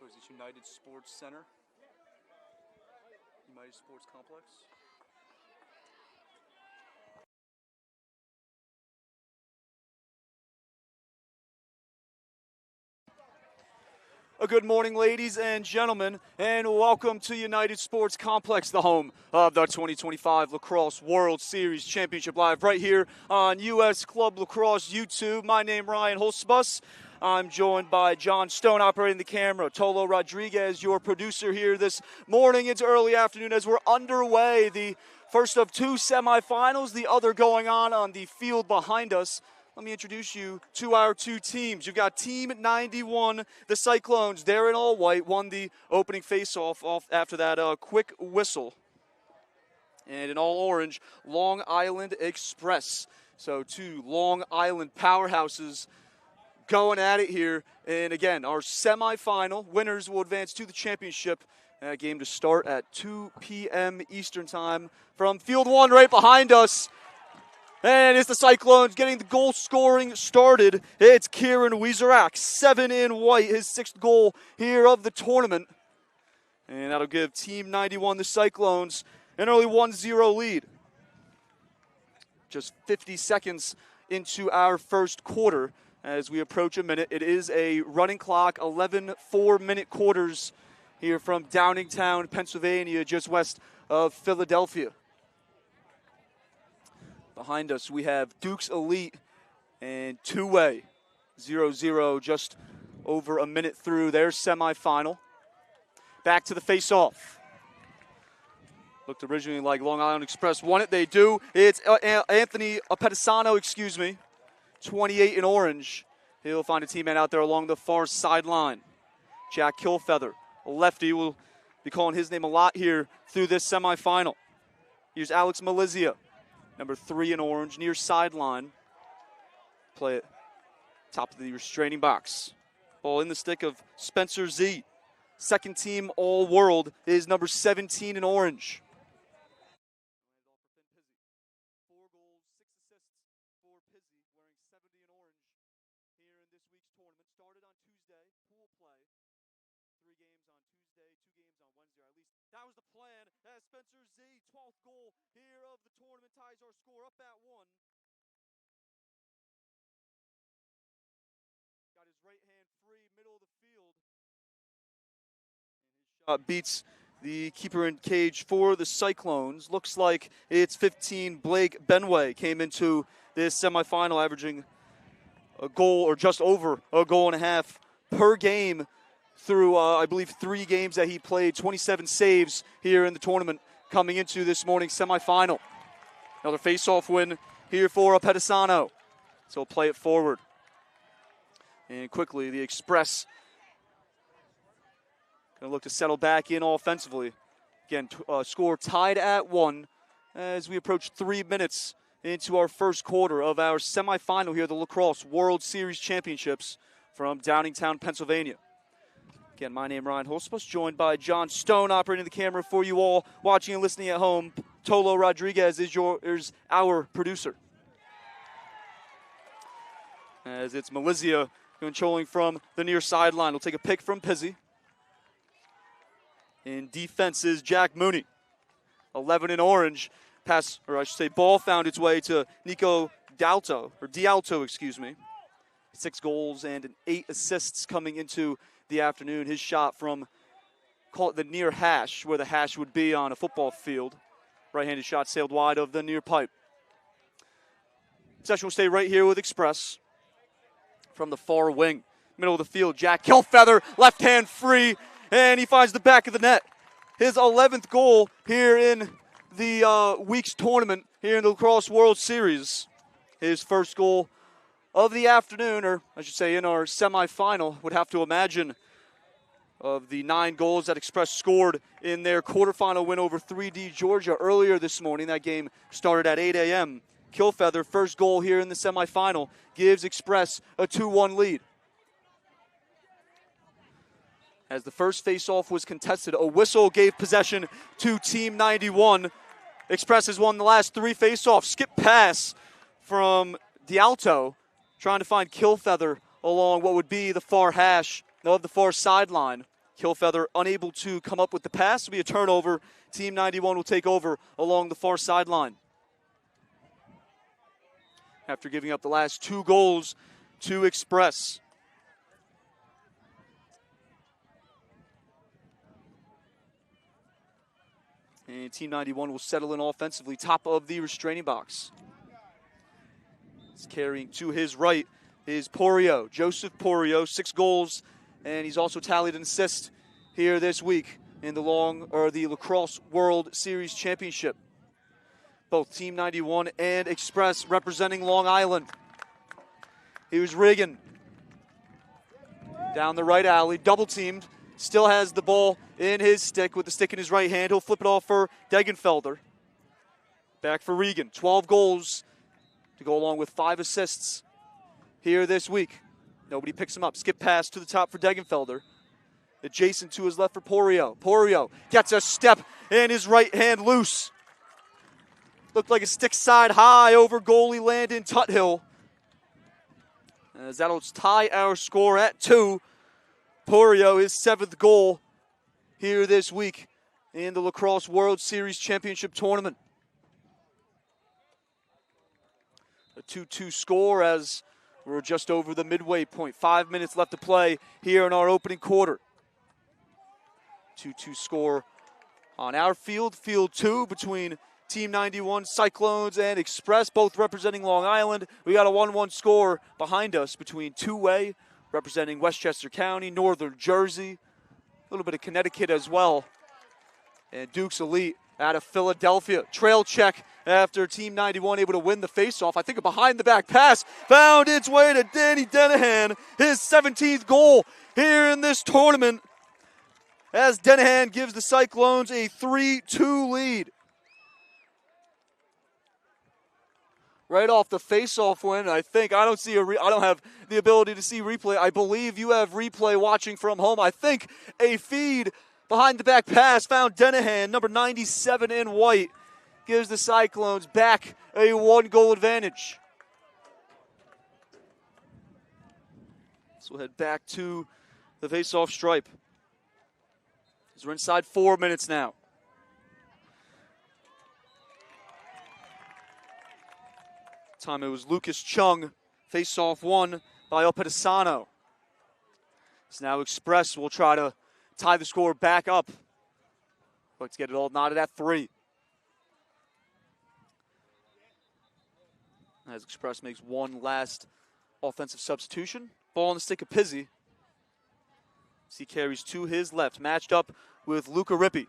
What is this, United Sports Center? United Sports Complex? Good morning, ladies and gentlemen, and welcome to United Sports Complex, the home of the 2025 Lacrosse World Series Championship, live right here on U.S. Club Lacrosse YouTube. My name is Ryan Holzbus. I'm joined by John Stone operating the camera, Tolo Rodriguez, your producer here this morning into early afternoon as we're underway. The first of two semifinals, the other going on the field behind us. Let me introduce you to our two teams. You've got Team 91, the Cyclones. They're in all white, won the opening face-off after that quick whistle. And in all orange, Long Island Express. So two Long Island powerhouses going at it here. And again, our semifinal winners will advance to the championship. Game to start at 2 p.m. Eastern time from Field 1 right behind us. And it's the Cyclones getting the goal scoring started. It's Kieran Wieserak, 7 in white, his 6th goal here of the tournament. And that'll give Team 91, the Cyclones, an early 1-0 lead. Just 50 seconds into our first quarter as we approach a minute. It is a running clock, 11 4-minute quarters here from Downingtown, Pennsylvania, just west of Philadelphia. Behind us, we have Duke's Elite and two-way 0-0, just over a minute through their semifinal. Back to the face-off. Looked originally like Long Island Express won it. They do. It's Anthony Pettisano, 28 in orange. He'll find a teammate out there along the far sideline. Jack Kilfeather, a lefty. We'll be calling his name a lot here through this semifinal. Here's Alex Malizia. Number 3 in orange, near sideline. Play it top of the restraining box. Ball in the stick of Spencer Z. Second team All-World is number 17 in orange. 4 goals, 6 assists for Pizzi, wearing 70 in orange here in this week's tournament. Started on Tuesday, pool play. 3 games on Tuesday, 2 games on Wednesday, or at least that was the plan. As Spencer Z, 12th goal here of the tournament, ties our score up at 1. Got his right hand free, middle of the field. And his shot beats the keeper in cage for the Cyclones. Looks like it's 15. Blake Benway came into this semifinal averaging a goal or just over a goal and a half per game through, I believe, 3 games that he played. 27 saves here in the tournament coming into this morning's semifinal. Another face-off win here for Pettisano. So we'll play it forward. And quickly, the Express going to look to settle back in offensively. Again, score tied at 1 as we approach 3 minutes into our first quarter of our semifinal here at the Lacrosse World Series Championships from Downingtown, Pennsylvania. Again, my name is Ryan Holzbus, joined by John Stone operating the camera for you all watching and listening at home. Tolo Rodriguez is our producer. As it's Malizia controlling from the near sideline. We'll take a pick from Pizzi. In defense is Jack Mooney. 11 in orange. Pass, or I should say ball found its way to Nico D'Alto. 6 goals and 8 assists coming into the afternoon. His shot from, call it the near hash, where the hash would be on a football field. Right-handed shot sailed wide of the near pipe. Possession will stay right here with Express. From the far wing, middle of the field, Jack Kilfeather, left hand free, and he finds the back of the net. His 11th goal here in the week's tournament, here in the Lacrosse World Series. His first goal of the afternoon, or I should say in our semifinal, would have to imagine, of the 9 goals that Express scored in their quarterfinal win over 3D Georgia earlier this morning. That game started at 8 a.m. Kilfeather, first goal here in the semifinal, gives Express a 2-1 lead. As the first faceoff was contested, a whistle gave possession to Team 91. Express has won the last 3 faceoffs. Skip pass from D'Alto, trying to find Kilfeather along what would be the far hash of the far sideline. Killfeather unable to come up with the pass. It'll be a turnover. Team 91 will take over along the far sideline. After giving up the last 2 goals to Express. And Team 91 will settle in offensively, top of the restraining box. He's carrying to his right is Porio, Joseph Porio, 6 goals, and he's also tallied an assist here this week in the Lacrosse World Series Championship. Both Team 91 and Express representing Long Island. Here's Regan. Down the right alley, double teamed. Still has the ball in his stick with the stick in his right hand. He'll flip it off for Degenfelder. Back for Regan. 12 goals to go along with 5 assists here this week. Nobody picks him up. Skip pass to the top for Degenfelder. Adjacent to his left for Porio. Porio gets a step and his right hand loose. Looked like a stick side high over goalie Landon Tuthill. As that'll tie our score at 2. Porio, his 7th goal here this week in the Lacrosse World Series Championship Tournament. A 2-2 score as we're just over the midway point. 5 minutes left to play here in our opening quarter. 2-2 score on our field. Field 2 between Team 91, Cyclones, and Express, both representing Long Island. We got a 1-1 score behind us between Two-Way, representing Westchester County, Northern Jersey, a little bit of Connecticut as well, and Duke's Elite out of Philadelphia. Trail check after Team 91 able to win the faceoff. I think a behind-the-back pass found its way to Danny Denahan, his 17th goal here in this tournament, as Denahan gives the Cyclones a 3-2 lead. Right off the face-off win, I don't have the ability to see replay. I believe you have replay watching from home. I think a feed behind the back pass found Denahan, number 97 in white, gives the Cyclones back a 1-goal advantage. So we'll head back to the face-off stripe. As we're inside 4 minutes now. Time it was Lucas Chung, face-off won by El Pedisano. So now Express will try to tie the score back up. Let's get it all knotted at 3. As Express makes one last offensive substitution. Ball on the stick of Pizzi. He carries to his left, matched up with Luca Rippi.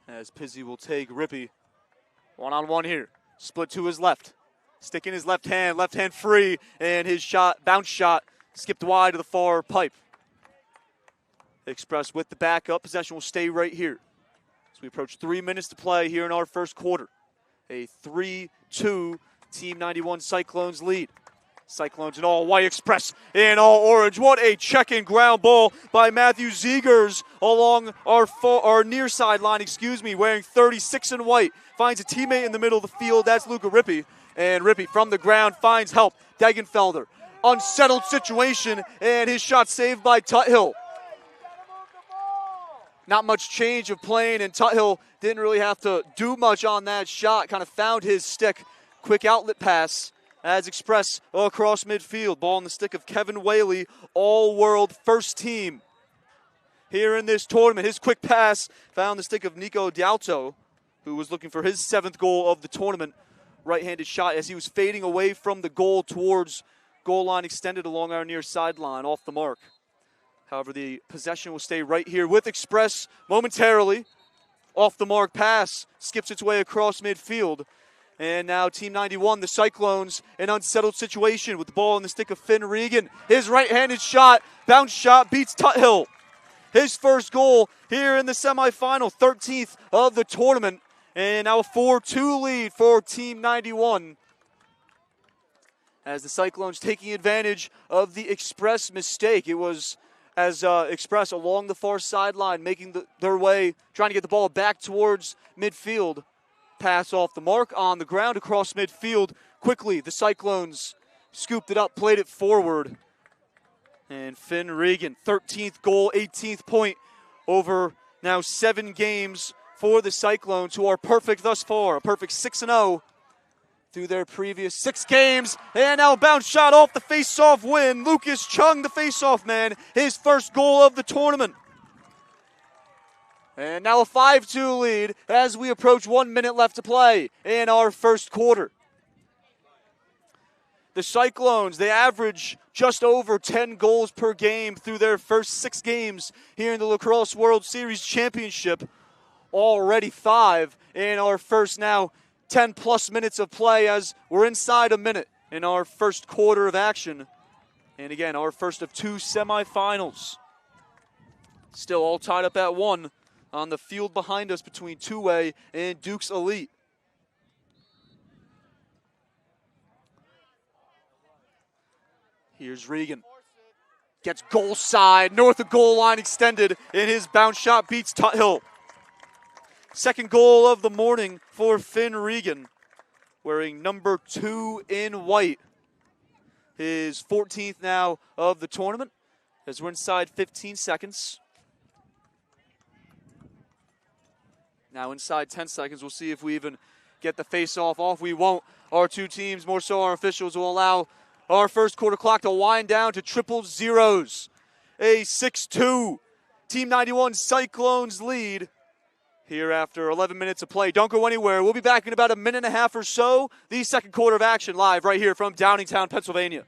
As Pizzi will take Rippi. 1-on-1 here. Split to his left. Stick in his left hand free, and his shot, bounce shot, skipped wide to the far pipe. Express with the backup. Possession will stay right here. As we approach 3 minutes to play here in our first quarter. A 3-2 Team 91 Cyclones lead. Cyclones in all white, Express in all orange. What a check-in ground ball by Matthew Zegers along our near sideline, wearing 36 in white. Finds a teammate in the middle of the field. That's Luca Rippi. And Rippi from the ground finds help. Degenfelder. Unsettled situation, and his shot saved by Tuthill. Not much change of plane, and Tuthill didn't really have to do much on that shot. Kind of found his stick. Quick outlet pass. As Express across midfield. Ball in the stick of Kevin Whaley, all-world first team here in this tournament. His quick pass found the stick of Nico D'Alto, who was looking for his 7th goal of the tournament. Right-handed shot as he was fading away from the goal towards goal line extended along our near sideline, off the mark. However, the possession will stay right here with Express momentarily. Off the mark pass, skips its way across midfield. And now Team 91, the Cyclones, an unsettled situation with the ball in the stick of Finn Regan. His right-handed shot, bounce shot, beats Tuthill. His first goal here in the semifinal, 13th of the tournament. And now a 4-2 lead for Team 91. As the Cyclones taking advantage of the Express mistake. It was as Express along the far sideline, making their way, trying to get the ball back towards midfield. Pass off the mark on the ground across midfield. Quickly, the Cyclones scooped it up, played it forward. And Finn Regan, 13th goal, 18th point over now 7 games for the Cyclones, who are perfect thus far, a perfect 6-0 through their previous 6 games. And now bounce shot off the face-off win. Lucas Chung, the face-off man, his first goal of the tournament. And now a 5-2 lead as we approach 1 minute left to play in our first quarter. The Cyclones, they average just over 10 goals per game through their first 6 games here in the Lacrosse World Series Championship. Already 5 in our first now 10-plus minutes of play as we're inside a minute in our first quarter of action. And again, our first of 2 semifinals. Still all tied up at 1 on the field behind us between Two-Way and Duke's Elite. Here's Regan. Gets goal side, north of goal line extended, and his bounce shot beats Tuthill. Second goal of the morning for Finn Regan, wearing number 2 in white. His 14th now of the tournament, as we're inside 15 seconds. Now inside 10 seconds, we'll see if we even get the face-off off. We won't. Our 2 teams, more so our officials, will allow our first quarter clock to wind down to triple zeros. A 6-2 Team 91 Cyclones lead here after 11 minutes of play. Don't go anywhere. We'll be back in about a minute and a half or so. The second quarter of action live right here from Downingtown, Pennsylvania.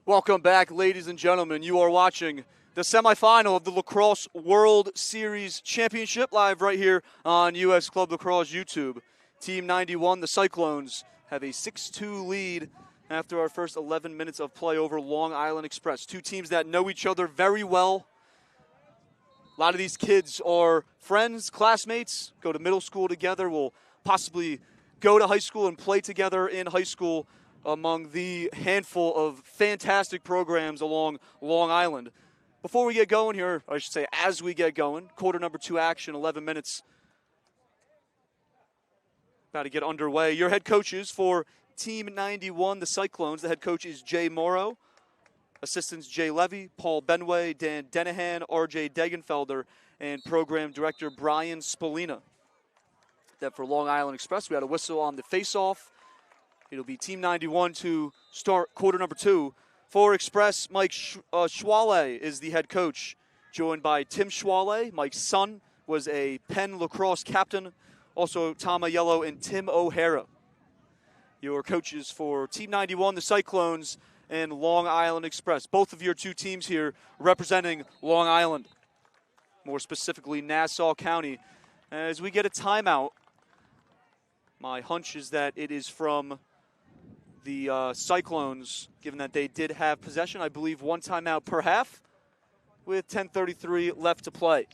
Welcome back, ladies and gentlemen. You are watching the semifinal of the Lacrosse World Series Championship live right here on US Club Lacrosse YouTube. Team 91, the Cyclones, have a 6-2 lead after our first 11 minutes of play over Long Island Express. 2 teams that know each other very well. A lot of these kids are friends, classmates, go to middle school together, will possibly go to high school and play together in high school, among the handful of fantastic programs along Long Island. Before we get going here, I should say as we get going, quarter number 2 action, 11 minutes about to get underway. Your head coaches for Team 91, the Cyclones. The head coach is Jay Morrow. Assistants Jay Levy, Paul Benway, Dan Denahan, RJ Degenfelder, and program director Brian Spolina. Then for Long Island Express, we had a whistle on the face-off. It'll be Team 91 to start quarter number 2. For Express, Mike Schwalje is the head coach, joined by Tim Schwalje. Mike's son was a Penn lacrosse captain. Also, Tom Aiello and Tim O'Hara. Your coaches for Team 91, the Cyclones, and Long Island Express. Both of your 2 teams here representing Long Island, more specifically Nassau County. As we get a timeout, my hunch is that it is from the Cyclones, given that they did have possession. I believe 1 timeout per half with 10:33 left to play.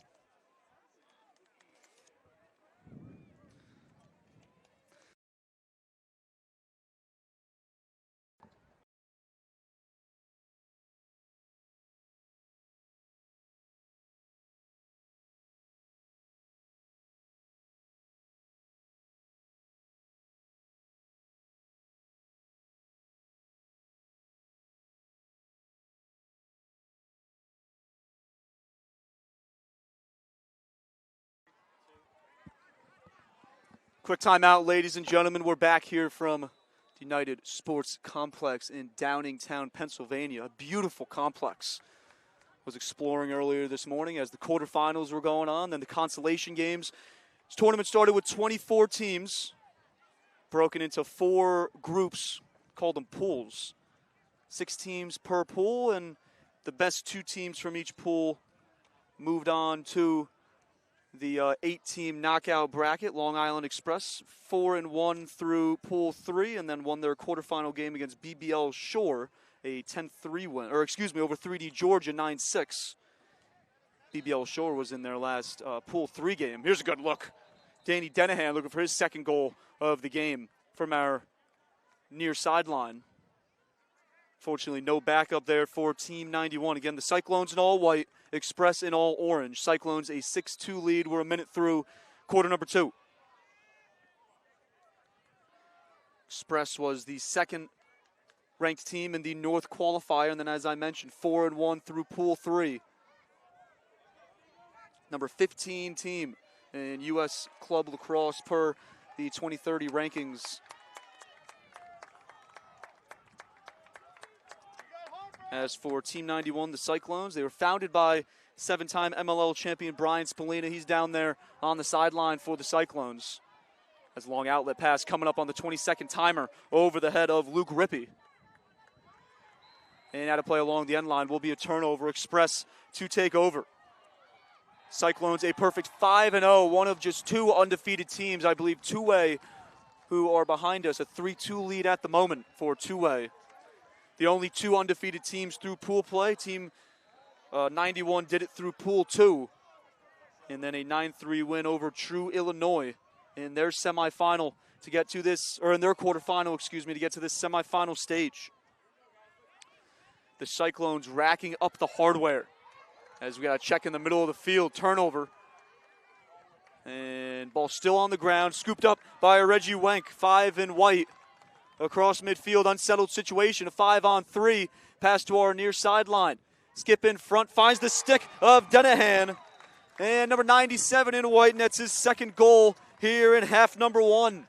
Quick timeout, ladies and gentlemen. We're back here from the United Sports Complex in Downingtown, Pennsylvania. A beautiful complex. Was exploring earlier this morning as the quarterfinals were going on, then the consolation games. This tournament started with 24 teams, broken into 4 groups, called them pools. 6 teams per pool, and the best 2 teams from each pool moved on to the 8-team knockout bracket. Long Island Express 4-1 through pool 3, and then won their quarterfinal game against BBL Shore, a 10-3 win, or excuse me, over 3D Georgia 9-6. BBL Shore was in their last pool 3 game. Here's a good look. Danny Denahan looking for his second goal of the game from our near sideline. Fortunately, no backup there for Team 91. Again, the Cyclones in all white, Express in all orange. Cyclones a 6-2 lead. We're a minute through quarter number 2. Express was the second ranked team in the North qualifier, and then as I mentioned, 4-1 through pool 3. Number 15 team in U.S. Club Lacrosse per the 2030 rankings. As for Team 91, the Cyclones, they were founded by 7-time MLL champion Brian Spallina. He's down there on the sideline for the Cyclones. As a long outlet pass coming up on the 22nd timer over the head of Luke Rippey. And out of play along the end line will be a turnover. Express to take over. Cyclones a perfect 5-0, one of just 2 undefeated teams, I believe, two-way, who are behind us. A 3-2 lead at the moment for two-way. The only 2 undefeated teams through pool play. Team 91 did it through pool 2. And then a 9-3 win over True Illinois in their semifinal to get to this, or in their quarterfinal, excuse me, to get to this semifinal stage. The Cyclones racking up the hardware as we got a check in the middle of the field. Turnover. And ball still on the ground. Scooped up by Reggie Wenk. 5 in white. Across midfield. Unsettled situation. A 5-on-3. Pass to our near sideline. Skip in front. Finds the stick of Denahan. And number 97 in white nets his second goal here in half number 1.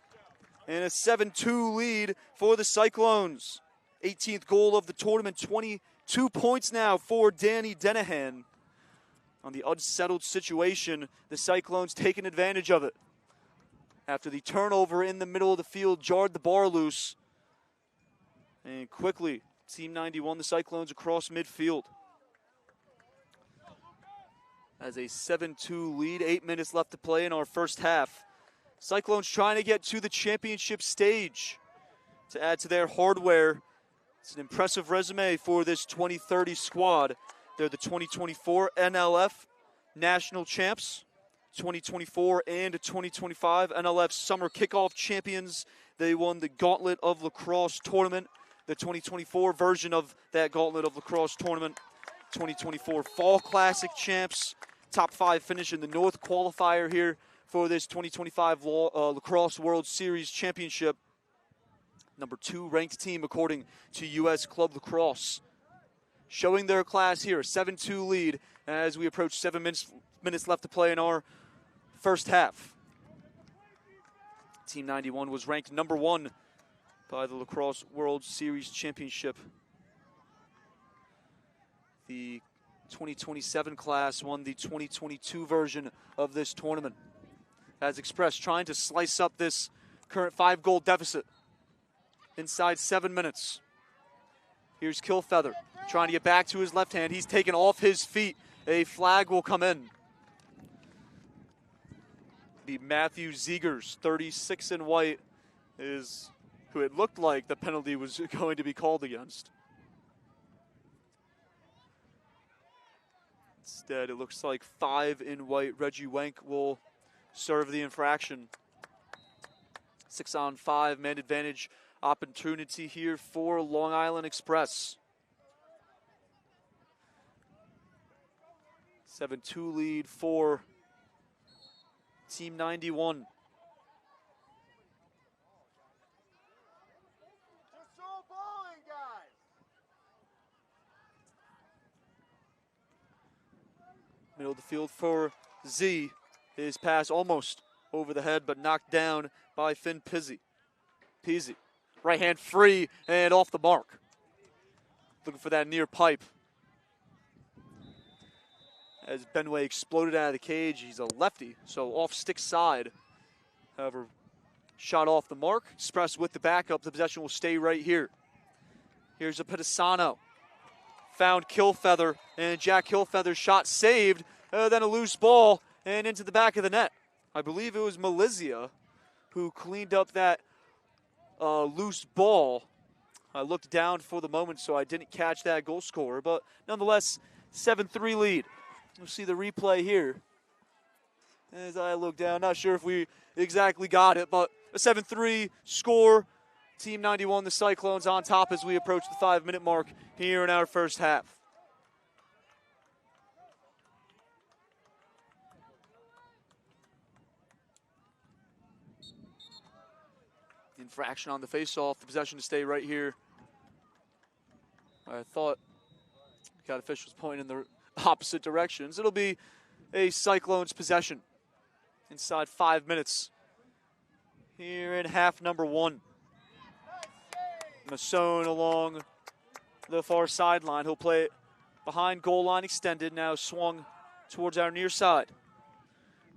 And a 7-2 lead for the Cyclones. 18th goal of the tournament, 22 points now for Danny Denahan. On the unsettled situation, the Cyclones taking advantage of it. After the turnover in the middle of the field, jarred the bar loose. And quickly, Team 91, the Cyclones across midfield. As a 7-2 lead, 8 minutes left to play in our first half. Cyclones trying to get to the championship stage to add to their hardware. It's an impressive resume for this 2030 squad. They're the 2024 NLF National Champs, 2024 and 2025 NLF Summer Kickoff Champions. They won the Gauntlet of Lacrosse Tournament, the 2024 version of that Gauntlet of Lacrosse Tournament. 2024 Fall Classic Champs, top 5 finish in the North qualifier here for this 2025 Lacrosse World Series Championship. Number 2 ranked team according to U.S. Club Lacrosse. Showing their class here, a 7-2 lead as we approach 7 minutes left to play in our first half. Team 91 was ranked number 1 by the Lacrosse World Series Championship. The 2027 class won the 2022 version of this tournament. As Express trying to slice up this current 5-goal deficit inside 7 minutes. Here's Killfeather trying to get back to his left hand. He's taken off his feet. A flag will come in. The Matthew Ziegers, 36 in white, is who it looked like the penalty was going to be called against. Instead, it looks like 5 in white. Reggie Wenk will serve the infraction. 6-on-5, man advantage opportunity here for Long Island Express. 7-2 lead for Team 91. Middle of the field for Z. His pass almost over the head, but knocked down by Finn Pizzi. Pizzi, right hand free and off the mark. Looking for that near pipe. As Benway exploded out of the cage, he's a lefty, so off stick side. However, shot off the mark. Express with the backup. The possession will stay right here. Here's a Pedisano. Found Killfeather, and Jack Killfeather's shot saved. Then a loose ball and into the back of the net. I believe it was Malizia who cleaned up that loose ball. I looked down for the moment, so I didn't catch that goal scorer. But nonetheless, 7-3 lead. We'll see the replay here. As I look down, not sure if we exactly got it, but a 7-3 score. Team 91, the Cyclones, on top as we approach the 5-minute mark here in our first half. Infraction on the faceoff, the possession to stay right here. I thought got officials pointing in the opposite directions. It'll be a Cyclones possession inside 5 minutes here in half number 1. Masson along the far sideline. He'll play it behind goal line extended, now swung towards our near side.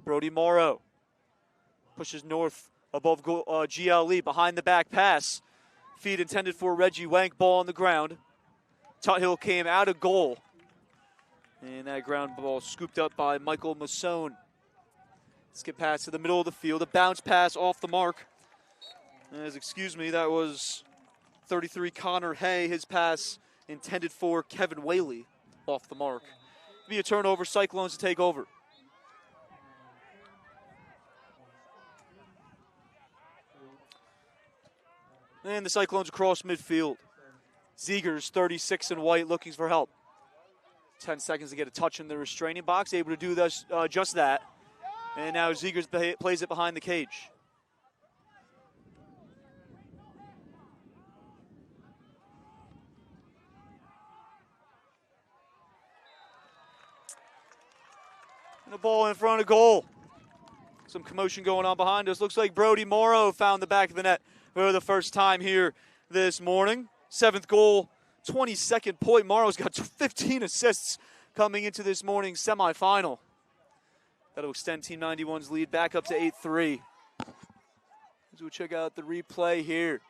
Brody Morrow pushes north above GLE, behind the back pass. Feed intended for Reggie Wank, ball on the ground. Tuthill came out of goal. And that ground ball scooped up by Michael Masson. Skip pass to the middle of the field. A bounce pass off the mark. That was 33 Connor Hay. His pass intended for Kevin Whaley off the mark. Be a turnover, Cyclones to take over. And the Cyclones across midfield. Ziegers, 36 in white, looking for help. 10 seconds to get a touch in the restraining box, able to do this, just that. And now Ziegers plays it behind the cage. And the ball in front of goal. Some commotion going on behind us. Looks like Brody Morrow found the back of the net for the first time here this morning. 7th goal, 22nd point. Morrow's got 15 assists coming into this morning's semifinal. That'll extend Team 91's lead back up to 8-3. As we check out the replay here.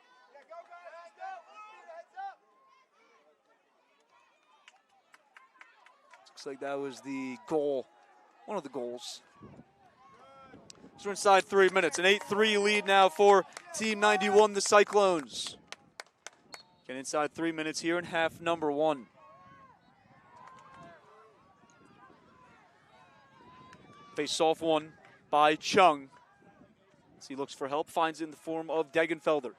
Looks like that was the goal, one of the goals. So we're inside 3 minutes. An 8-3 lead now for Team 91, the Cyclones. Get inside 3 minutes here in half number 1. Face off one by Chung. As he looks for help, finds it in the form of Degenfelder.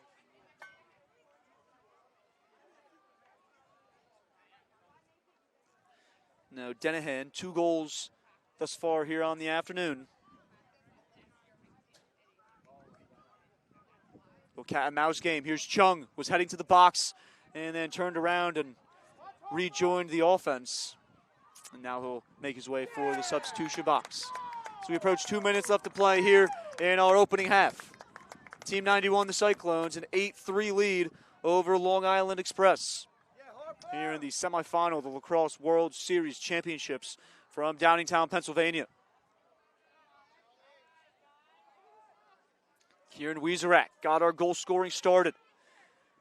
Now Dennehan, 2 goals thus far here on the afternoon. Little cat and mouse game. Here's Chung, was heading to the box and then turned around and rejoined the offense. And now he'll make his way for the substitution box. So we approach 2 minutes left to play here in our opening half. Team 91, the Cyclones, an 8-3 lead over Long Island Express. Here in the semifinal of the Lacrosse World Series Championships from Downingtown, Pennsylvania. Kieran Wieserak got our goal scoring started.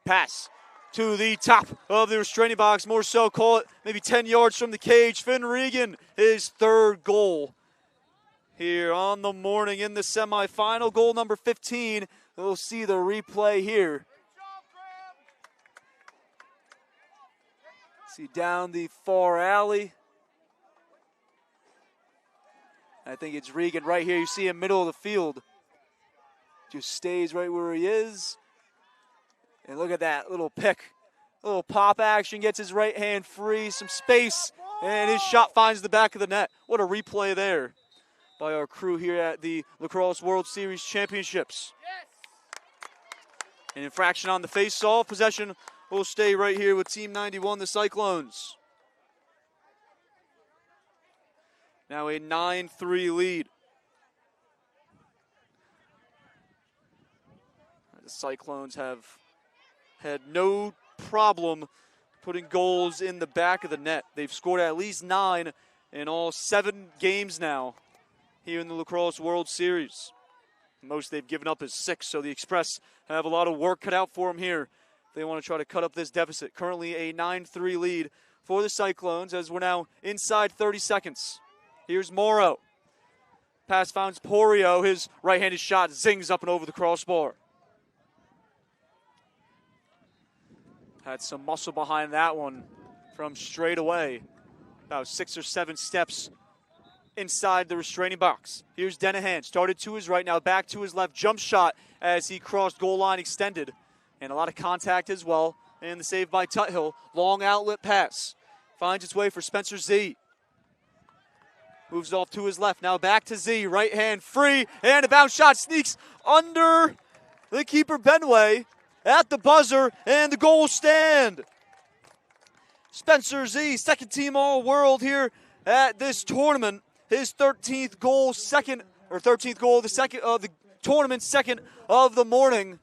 Pass to the top of the restraining box, more so call it maybe 10 yards from the cage. Finn Regan, his 3rd goal here on the morning in the semifinal. Goal number 15. We'll see the replay here. See down the far alley. I think it's Regan right here. You see him middle of the field. Just stays right where he is. And look at that little pick. A little pop action, gets his right hand free, some space, and his shot finds the back of the net. What a replay there by our crew here at the Lacrosse World Series Championships. An infraction on the face-off. Possession will stay right here with Team 91, the Cyclones. Now a 9-3 lead. The Cyclones have had no problem putting goals in the back of the net. They've scored at least 9 in all 7 games now here in the Lacrosse World Series. Most they've given up is 6, so the Express have a lot of work cut out for them here. They want to try to cut up this deficit. Currently a 9-3 lead for the Cyclones as we're now inside 30 seconds. Here's Morrow. Pass finds Porio. His right-handed shot zings up and over the crossbar. Had some muscle behind that one from straight away. About 6 or 7 steps inside the restraining box. Here's Denahan. Started to his right, now back to his left. Jump shot as he crossed goal line extended. And a lot of contact as well. And the save by Tuthill. Long outlet pass. Finds its way for Spencer Z. Moves off to his left. Now back to Z. Right hand free. And a bounce shot sneaks under the keeper Benway at the buzzer. And the goal will stand. Spencer Z, second team All-World here at this tournament. His 13th goal, 13th goal of the tournament, second of the morning.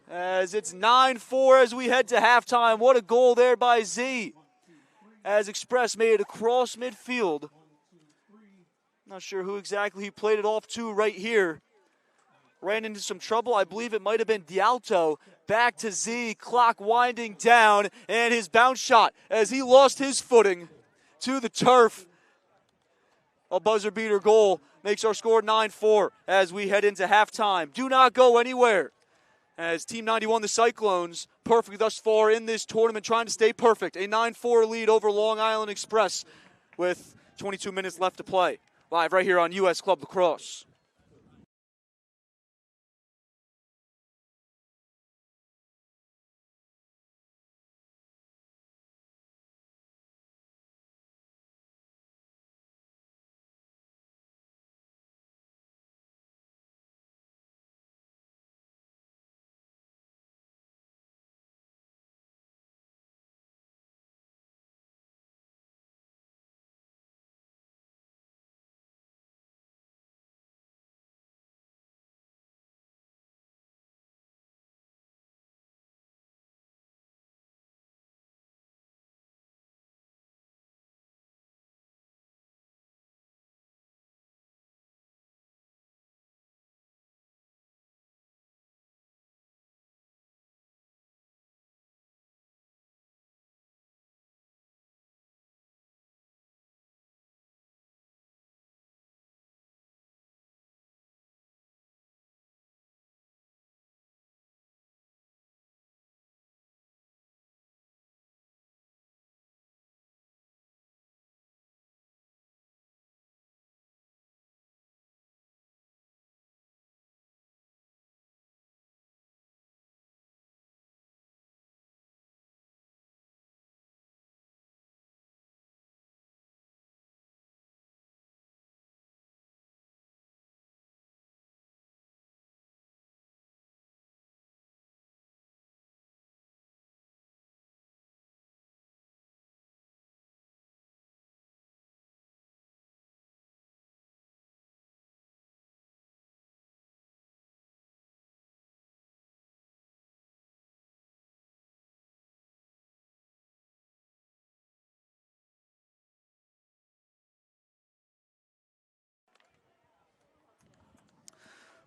As it's 9-4 as we head to halftime. What a goal there by Z. As Express made it across midfield. Not sure who exactly he played it off to right here. Ran into some trouble. I believe it might have been Dialto. Back to Z. Clock winding down. And his bounce shot as he lost his footing to the turf. A buzzer beater goal makes our score 9-4 as we head into halftime. Do not go anywhere. As Team 91, the Cyclones, perfect thus far in this tournament, trying to stay perfect. A 9-4 lead over Long Island Express with 22 minutes left to play. Live right here on U.S. Club Lacrosse.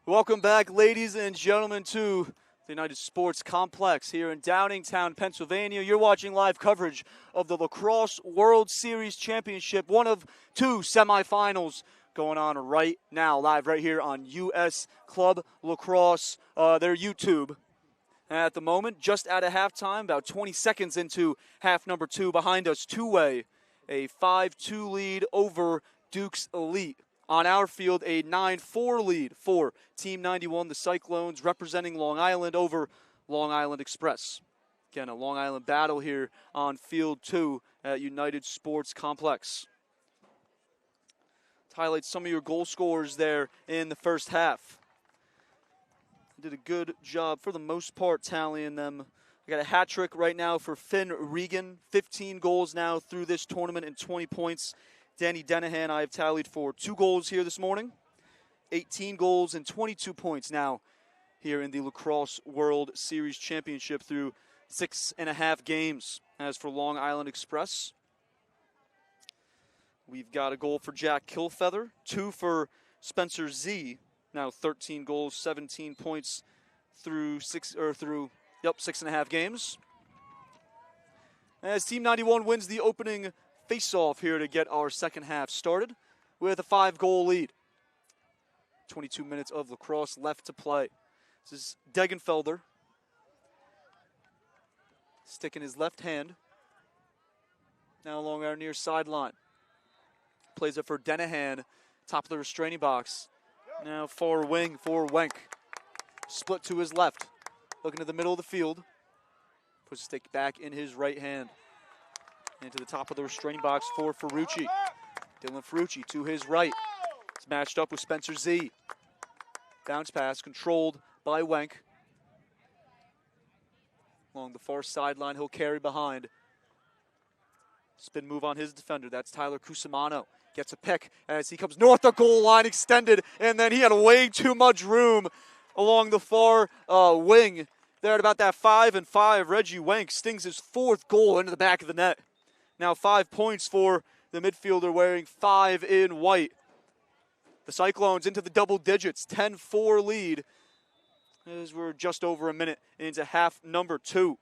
Welcome back, ladies and gentlemen, to the United Sports Complex here in Downingtown, Pennsylvania. You're watching live coverage of the Lacrosse World Series Championship, one of 2 semifinals going on right now, live right here on U.S. Club Lacrosse, their YouTube. At the moment, just out of halftime, about 20 seconds into half number 2, behind us, two-way, a 5-2 lead over Duke's Elite. On our field, a 9-4 lead for Team 91, the Cyclones, representing Long Island over Long Island Express. Again, a Long Island battle here on Field 2 at United Sports Complex. To highlight some of your goal scorers there in the first half. Did a good job, for the most part, tallying them. I got a hat trick right now for Finn Regan. 15 goals now through this tournament and 20 points. Danny Denahan, I have tallied for 2 goals here this morning. 18 goals and 22 points now here in the Lacrosse World Series Championship through 6.5 games. As for Long Island Express, we've got a goal for Jack Kilfeather, 2 for Spencer Z. Now 13 goals, 17 points through 6.5 games. As Team 91 wins the opening face-off here to get our second half started with a 5-goal lead. 22 minutes of lacrosse left to play. This is Degenfelder sticking his left hand now along our near sideline. Plays it for Denahan, top of the restraining box. Now far wing for Wenk. Split to his left. Looking to the middle of the field. Puts the stick back in his right hand. Into the top of the restraining box for Ferrucci. Dylan Ferrucci to his right. It's matched up with Spencer Z. Bounce pass controlled by Wenk. Along the far sideline, he'll carry behind. Spin move on his defender. That's Tyler Cusimano. Gets a pick as he comes north of goal line extended, and then he had way too much room along the far wing. There at about that 5-5, Reggie Wenk stings his 4th goal into the back of the net. Now 5 points for the midfielder wearing 5 in white. The Cyclones into the double digits, 10-4 lead as we're just over a minute into half number 2.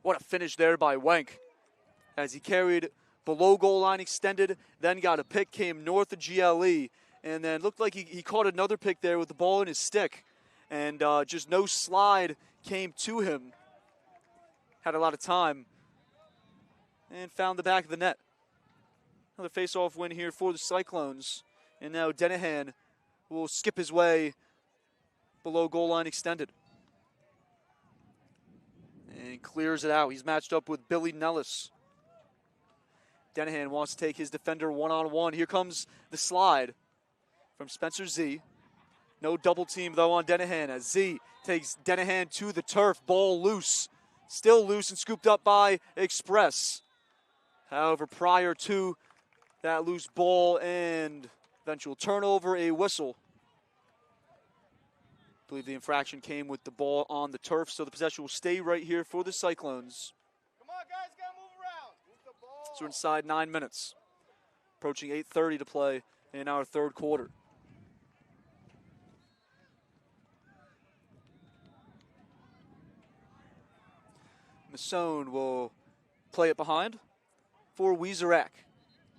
What a finish there by Wenk as he carried below goal line extended, then got a pick, came north of GLE, and then looked like he caught another pick there with the ball in his stick, and just no slide came to him. Had a lot of time and found the back of the net. Another face-off win here for the Cyclones, and now Denahan will skip his way below goal line extended. And clears it out. He's matched up with Billy Nellis. Denahan wants to take his defender one-on-one. Here comes the slide from Spencer Z. No double team, though, on Denahan as Z takes Denahan to the turf. Ball loose. Still loose and scooped up by Express. However, prior to that loose ball and eventual turnover, a whistle. I believe the infraction came with the ball on the turf, so the possession will stay right here for the Cyclones. Come on, guys, gotta move around. Move the ball. So we're inside 9 minutes. Approaching 8:30 to play in our third quarter. Masson will play it behind for Wieserak.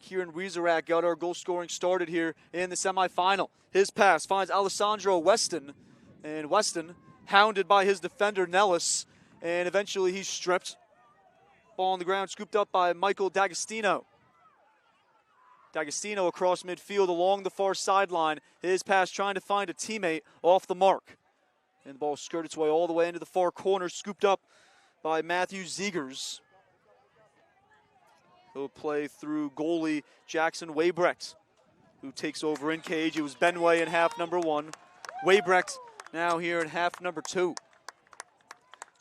Kieran Wieserak got our goal scoring started here in the semifinal. His pass finds Alessandro Weston, and Weston hounded by his defender Nellis, and eventually he's stripped. Ball on the ground, scooped up by Michael D'Agostino. D'Agostino across midfield along the far sideline. His pass trying to find a teammate off the mark. And the ball skirted its way all the way into the far corner, scooped up by Matthew Zegers. He'll play through goalie Jackson Weybrecht, who takes over in cage. It was Benway in half number 1. Weybrecht now here in half number 2.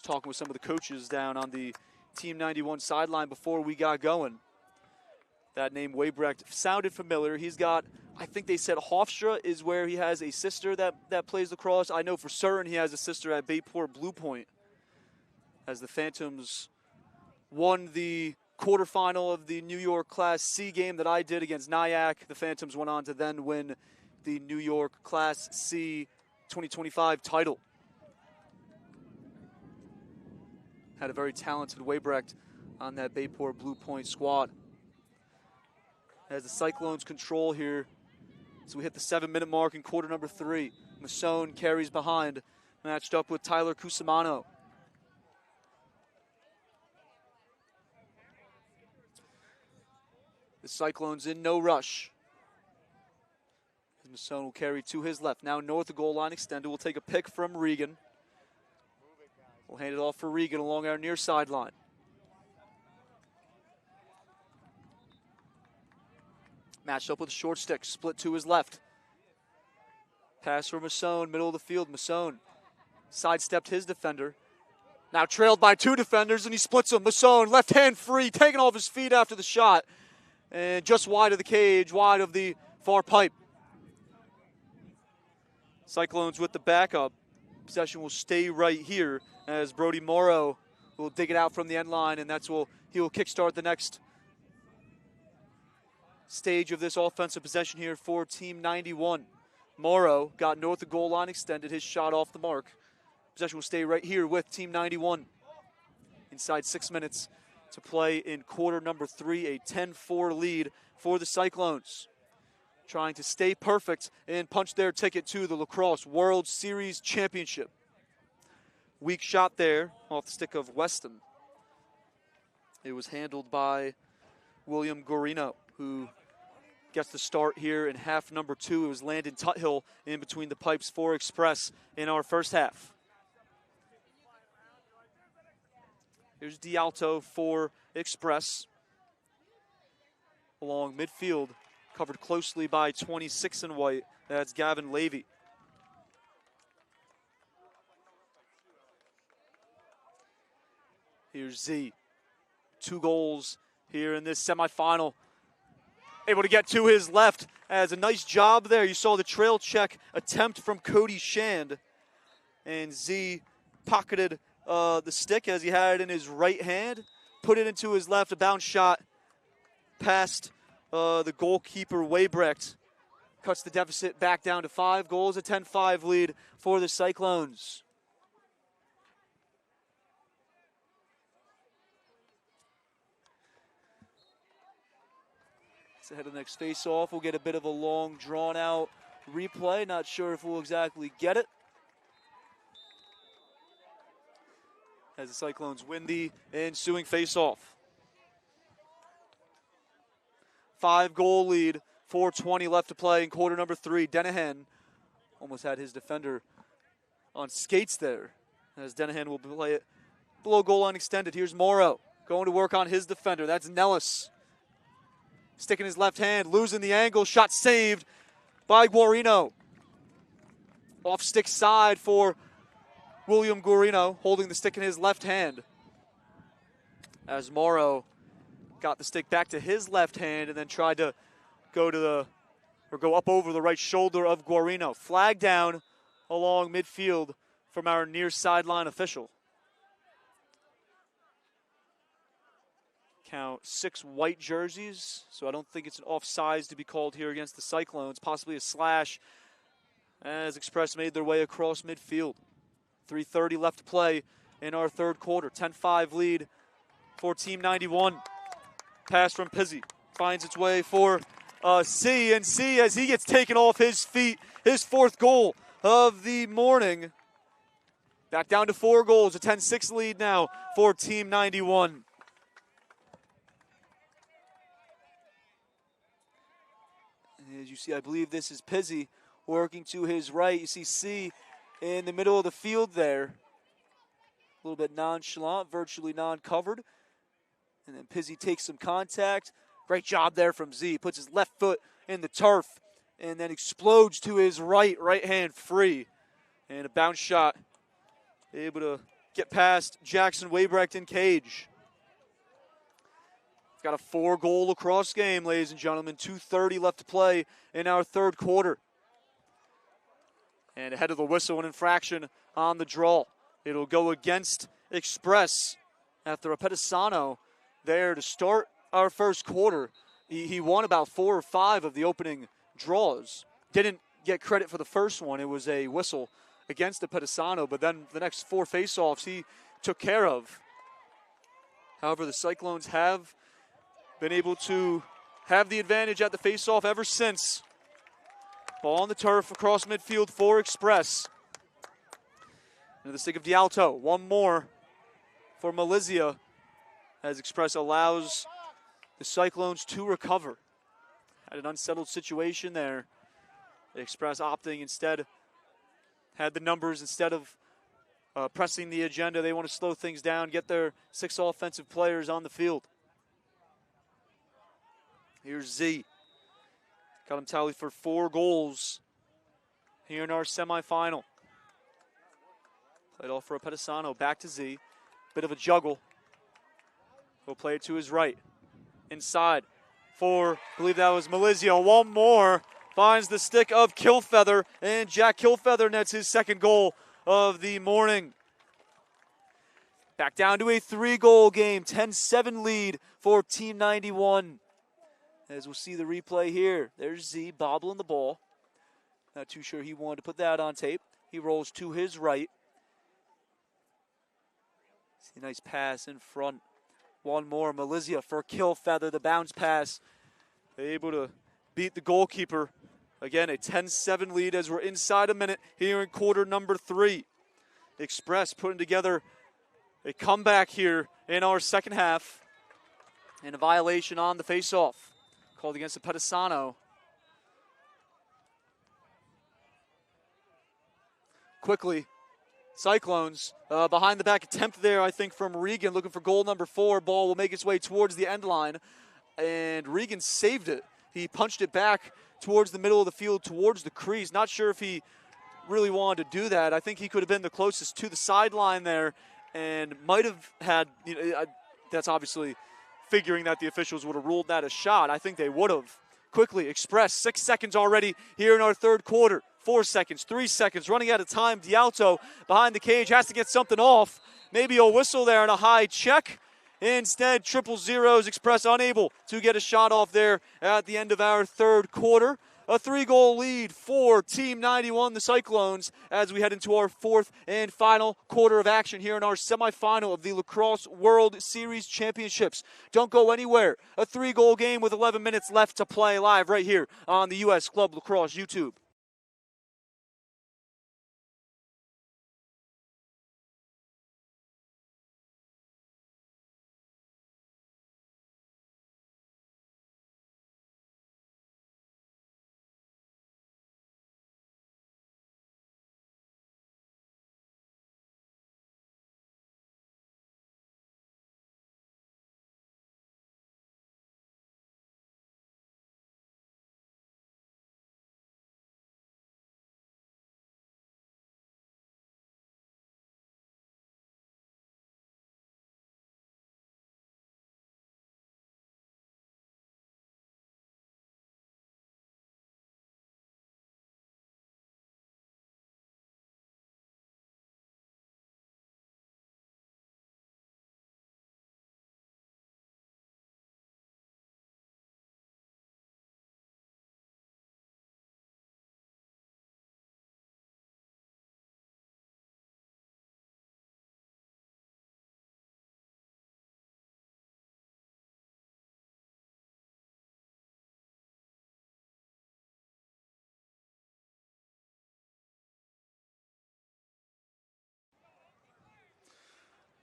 Talking with some of the coaches down on the Team 91 sideline before we got going. That name Weybrecht sounded familiar. He's got, I think they said Hofstra is where he has a sister that plays lacrosse. I know for certain he has a sister at Bayport Blue Point. As the Phantoms won the quarterfinal of the New York Class C game that I did against Nyack, the Phantoms went on to then win the New York Class C 2025 title. Had a very talented Weybrecht on that Bayport Blue Point squad. As the Cyclones control here, so we hit the 7-minute mark in quarter number 3. Masson carries behind, matched up with Tyler Cusimano. The Cyclones in no rush. Masson will carry to his left. Now north of goal line extended. We'll take a pick from Regan. We'll hand it off for Regan along our near sideline. Matched up with a short stick. Split to his left. Pass for Masson, middle of the field. Masson sidestepped his defender. Now trailed by 2 defenders, and he splits them. Masson, left hand free, taken off his feet after the shot. And just wide of the cage, wide of the far pipe. Cyclones with the backup. Possession will stay right here as Brody Morrow will dig it out from the end line, and he will kickstart the next stage of this offensive possession here for Team 91. Morrow got north of goal line, extended his shot off the mark. Possession will stay right here with Team 91. Inside 6 minutes to play in quarter number 3, a 10-4 lead for the Cyclones. Trying to stay perfect and punch their ticket to the Lacrosse World Series Championship. Weak shot there off the stick of Weston. It was handled by William Gorino, who gets the start here in half number 2. It was Landon Tuthill in between the pipes for Express in our first half. Here's D'Alto for Express. Along midfield, covered closely by 26 in white. That's Gavin Levy. Here's Z. 2 goals here in this semifinal. Able to get to his left as a nice job there. You saw the trail check attempt from Cody Shand. And Z pocketed the stick as he had it in his right hand. Put it into his left, a bounce shot past the goalkeeper Weybrecht. Cuts the deficit back down to 5 goals, a 10-5 lead for the Cyclones. Ahead of the next face-off. We'll get a bit of a long, drawn-out replay. Not sure if we'll exactly get it. As the Cyclones win the ensuing face-off. 5-goal lead, 4:20 left to play in quarter number 3. Dennehan almost had his defender on skates there, as Dennehan will play it below goal line extended. Here's Morrow going to work on his defender. That's Nellis. Sticking his left hand, losing the angle, shot saved by Guarino. Off stick side for William Guarino, holding the stick in his left hand. As Morrow got the stick back to his left hand and then tried to go up over the right shoulder of Guarino. Flag down along midfield from our near sideline official. Count 6 white jerseys, so I don't think it's an offsides to be called here against the Cyclones. Possibly a slash as Express made their way across midfield. 3:30 left to play in our third quarter. 10-5 lead for Team 91. Pass from Pizzi finds its way for C, and C as he gets taken off his feet. His 4th goal of the morning. Back down to 4 goals, a 10-6 lead now for Team 91. As you see, I believe this is Pizzi working to his right. You see C in the middle of the field there. A little bit nonchalant, virtually non-covered. And then Pizzi takes some contact. Great job there from Z. Puts his left foot in the turf and then explodes to his right hand free. And a bounce shot. Able to get past Jackson Weybrecht in cage. Got a 4-goal lacrosse game, ladies and gentlemen. 2:30 left to play in our third quarter. And ahead of the whistle, an infraction on the draw. It'll go against Express after a Pedisano there to start our first quarter. He won about 4 or 5 of the opening draws. Didn't get credit for the first one. It was a whistle against the Pedisano, but then the next 4 faceoffs he took care of. However, the Cyclones have been able to have the advantage at the faceoff ever since. Ball on the turf across midfield for Express. Into the stick of D'Alto. One more for Malizia as Express allows the Cyclones to recover. Had an unsettled situation there. Express opting instead, had the numbers instead of pressing the agenda. They want to slow things down, get their 6 offensive players on the field. Here's Z. Got him tallied for 4 goals here in our semifinal. Played off for a Pedisano. Back to Z. Bit of a juggle. He'll play it to his right. Inside for, I believe that was Malizia. One more. Finds the stick of Killfeather. And Jack Killfeather nets his 2nd goal of the morning. Back down to a 3-goal game, 10-7 lead for Team 91. As we'll see the replay here, there's Z bobbling the ball. Not too sure he wanted to put that on tape. He rolls to his right. See a nice pass in front. One more, Malizia for kill feather, the bounce pass. Able to beat the goalkeeper. Again, a 10-7 lead as we're inside a minute here in quarter number 3. Express putting together a comeback here in our second half. And a violation on the faceoff called against the Pedisano. Quickly, Cyclones behind the back attempt there, I think, from Regan, looking for goal number 4. Ball will make its way towards the end line, and Regan saved it. He punched it back towards the middle of the field, towards the crease. Not sure if he really wanted to do that. I think he could have been the closest to the sideline there and might have had, that's obviously figuring that the officials would have ruled that a shot. I think they would have. Quickly, Express, 6 seconds already here in our third quarter. 4 seconds, 3 seconds, running out of time. Dialto behind the cage has to get something off. Maybe a whistle there and a high check. Instead, 0-0s. Express unable to get a shot off there at the end of our third quarter. A 3-goal lead for Team 91, the Cyclones, as we head into our fourth and final quarter of action here in our semifinal of the Lacrosse World Series Championships. Don't go anywhere. A 3-goal game with 11 minutes left to play, live right here on the U.S. Club Lacrosse YouTube.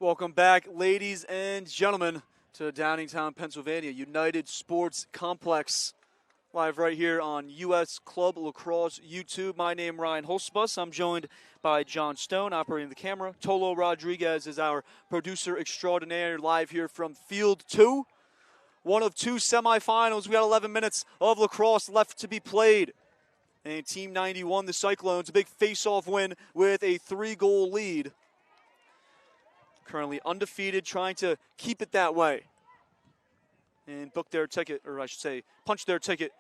Welcome back, ladies and gentlemen, to Downingtown, Pennsylvania United Sports Complex. Live right here on U.S. Club Lacrosse YouTube. My name, Ryan Holzbus. I'm joined by John Stone, operating the camera. Tolo Rodriguez is our producer extraordinaire, live here from Field 2. One of 2 semifinals. We got 11 minutes of lacrosse left to be played. And Team 91, the Cyclones, a big face-off win with a 3-goal lead. Currently undefeated, trying to keep it that way. And book their ticket, or I should say, punch their ticket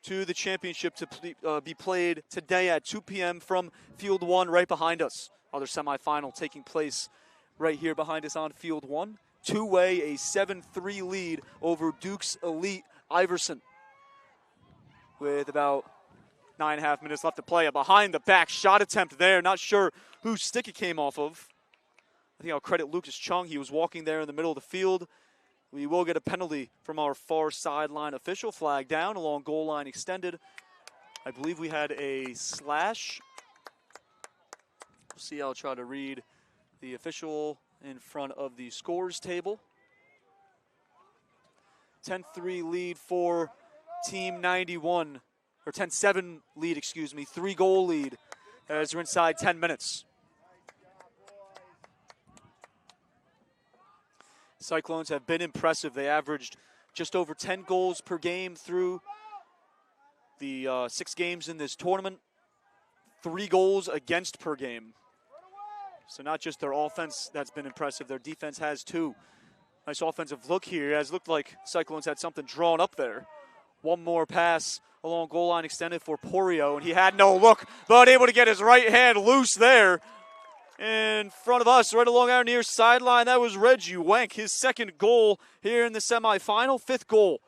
to the championship to be played today at 2 p.m. from Field 1 right behind us. Other semifinal taking place right here behind us on Field 1. Two-way, a 7-3 lead over Duke's Elite Iverson. With about 9.5 minutes left to play. A behind-the-back shot attempt there. Not sure whose stick it came off of. I think I'll credit Lucas Chung. He was walking there in the middle of the field. We will get a penalty from our far sideline official. Flag down along goal line extended. I believe we had a slash. We'll see. I'll try to read the official in front of the scores table. 10-3 lead for Team 91. Or 10-7 lead, excuse me. 3-goal lead as we're inside 10 minutes. Cyclones have been impressive. They averaged just over 10 goals per game through the 6 games in this tournament. 3 goals against per game. So not just their offense that's been impressive, their defense has too. Nice offensive look here. It has looked like Cyclones had something drawn up there. One more pass along goal line extended for Porio, and he had no look, but able to get his right hand loose there. In front of us, right along our near sideline, that was Reggie Wenk, his second goal here in the semifinal, fifth goal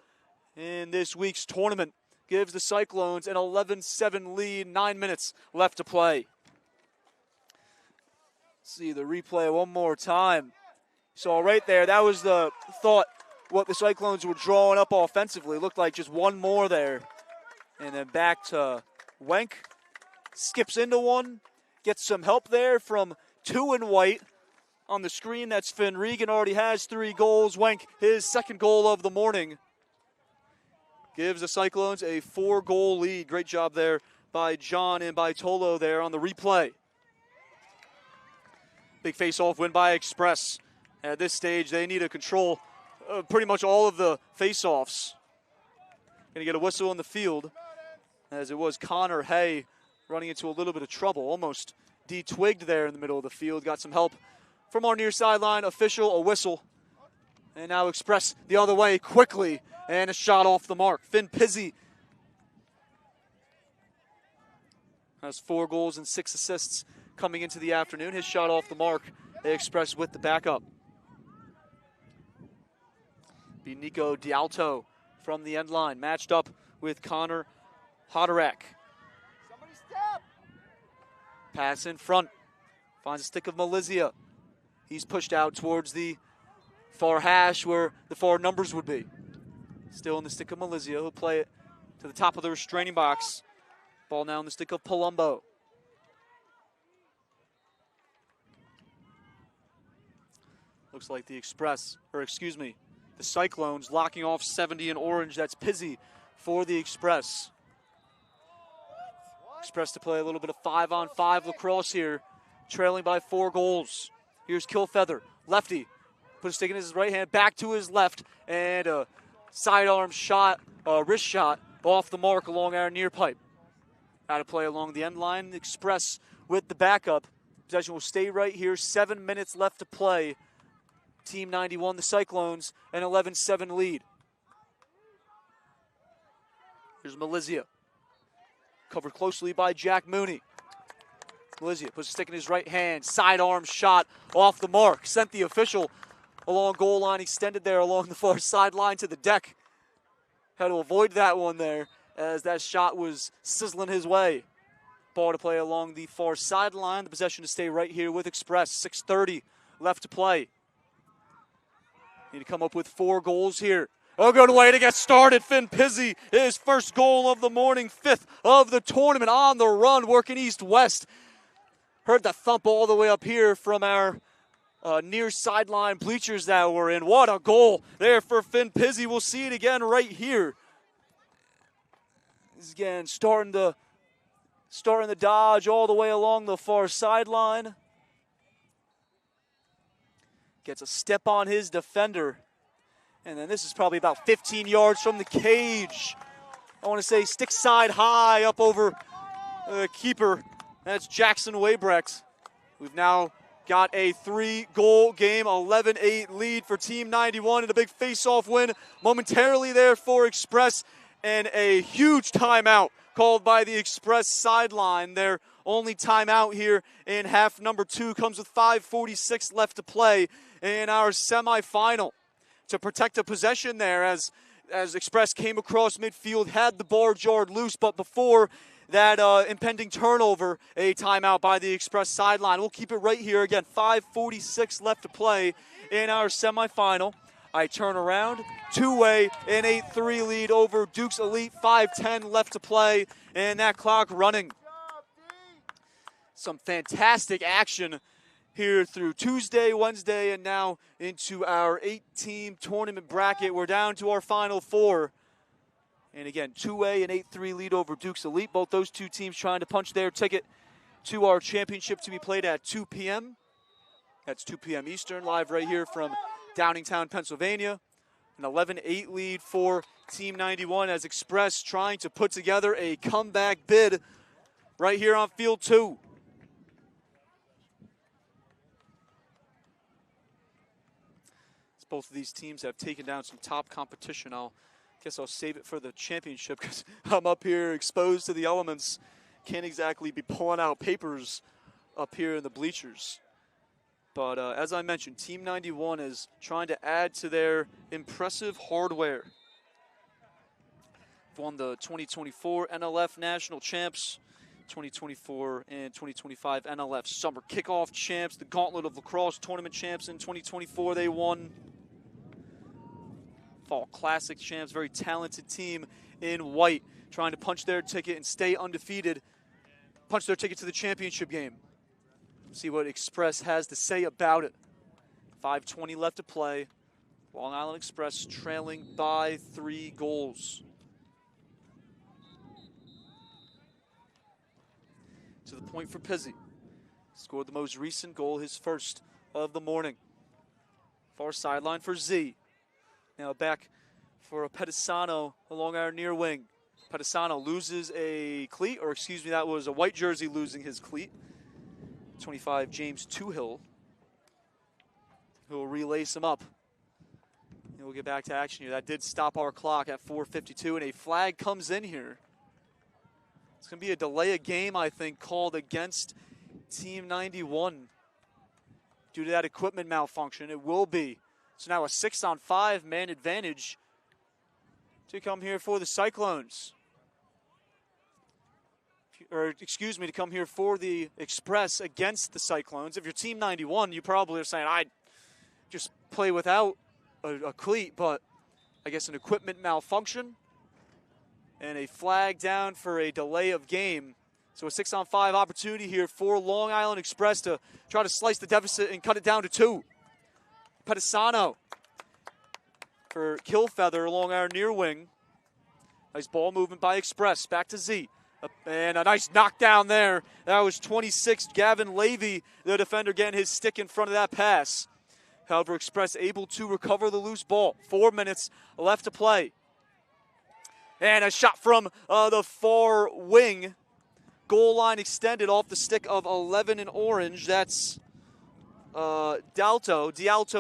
in this week's tournament. Gives the Cyclones an 11-7 lead, 9 minutes left to play. See the replay one more time. So right there, that was the thought, what the Cyclones were drawing up offensively. Looked like just one more there. And then back to Wenk. Skips into one. Gets some help there from two in white. On the screen, that's Finn Regan, already has 3 goals. Wenk, his second goal of the morning. Gives the Cyclones a 4-goal lead. Great job there by John and by Tolo there on the replay. Big face-off win by Express. At this stage, they need to control pretty much all of the face-offs. Going to get a whistle in the field, as it was Connor Hay running into a little bit of trouble. Almost de-twigged there in the middle of the field. Got some help from our near sideline official, a whistle. And now Express the other way quickly, and a shot off the mark. Finn Pizzi has 4 goals and 6 assists coming into the afternoon. His shot off the mark. They Express with the backup. Be Nico D'Alto from the end line, matched up with Connor Hoderack. Somebody step. Pass in front. Finds a stick of Malizia. He's pushed out towards the far hash where the far numbers would be. Still in the stick of Malizia. He'll play it to the top of the restraining box. Ball now in the stick of Palumbo. Looks like the the Cyclones locking off 70 in orange. That's Pizzi for the Express. Express to play a little bit of 5-on-5 lacrosse here, trailing by 4 goals. Here's Killfeather, lefty. Put a stick in his right hand, back to his left, and a sidearm shot, wrist shot off the mark along our near pipe. Out of play along the end line. Express with the backup. Possession will stay right here. 7 minutes left to play. Team 91, the Cyclones, an 11-7 lead. Here's Malizia. Covered closely by Jack Mooney. Malizia puts a stick in his right hand. Sidearm shot off the mark. Sent the official along goal line. Extended there along the far sideline to the deck. Had to avoid that one there as that shot was sizzling his way. Ball to play along the far sideline. The possession to stay right here with Express. 6:30 left to play. Need to come up with 4 goals here. A good way to get started. Finn Pizzi, his first goal of the morning, 5th of the tournament, on the run, working east-west. Heard the thump all the way up here from our near sideline bleachers that we're in. What a goal there for Finn Pizzi. We'll see it again right here. This is again starting the dodge all the way along the far sideline. Gets a step on his defender. And then this is probably about 15 yards from the cage. I want to say stick side high up over the keeper. That's Jackson Waybrecht. We've now got a 3-goal game, 11-8 lead for Team 91, and a big face-off win momentarily there for Express, and a huge timeout called by the Express sideline. Their only timeout here in half number 2 comes with 5:46 left to play in our semifinal. To protect a possession there as Express came across midfield, had the ball jarred loose, but before that impending turnover, a timeout by the Express sideline. We'll keep it right here again. 5:46 left to play in our semifinal. I turn around, 2-way, an 8-3 lead over Duke's Elite. 5:10 left to play, and that clock running. Some fantastic action here through Tuesday, Wednesday, and now into our 8-team tournament bracket. We're down to our final 4. And again, 2-way and 8-3 lead over Duke's Elite. Both those two teams trying to punch their ticket to our championship to be played at 2 p.m. That's 2 p.m. Eastern, live right here from Downingtown, Pennsylvania. An 11-8 lead for Team 91 as Express trying to put together a comeback bid right here on Field 2. Both of these teams have taken down some top competition. Guess I'll save it for the championship because I'm up here exposed to the elements. Can't exactly be pulling out papers up here in the bleachers. But as I mentioned, Team 91 is trying to add to their impressive hardware. Won the 2024 NLF National Champs, 2024 and 2025 NLF Summer Kickoff Champs, the Gauntlet of Lacrosse Tournament Champs in 2024 they won. Fall Classic Champs, very talented team in white, trying to punch their ticket and stay undefeated, punch their ticket to the championship game. See what Express has to say about it. 5:20 left to play. Long Island Express trailing by 3 goals. To the point for Pizzi. Scored the most recent goal, his first of the morning. Far sideline for Z. Now back for a Pedisano along our near wing. Pedisano loses a cleat, or excuse me, that was a white jersey losing his cleat. 25, James Toohill, who will relace him up. And we'll get back to action here. That did stop our clock at 4:52, and a flag comes in here. It's going to be a delay of game, I think, called against Team 91 due to that equipment malfunction. It will be. So now a 6-on-5 man advantage to come here for the Cyclones. Or excuse me, to come here for the Express against the Cyclones. If you're Team 91, you probably are saying, I'd just play without a cleat, but I guess an equipment malfunction and a flag down for a delay of game. So a 6-on-5 opportunity here for Long Island Express to try to slice the deficit and cut it down to 2. Pedisano for Killfeather along our near wing. Nice ball movement by Express. Back to Z. And a nice knockdown there. That was 26, Gavin Levy, the defender, getting his stick in front of that pass. However, Express able to recover the loose ball. 4 minutes left to play. And a shot from the far wing. Goal line extended off the stick of 11 in orange. That's D'Alto,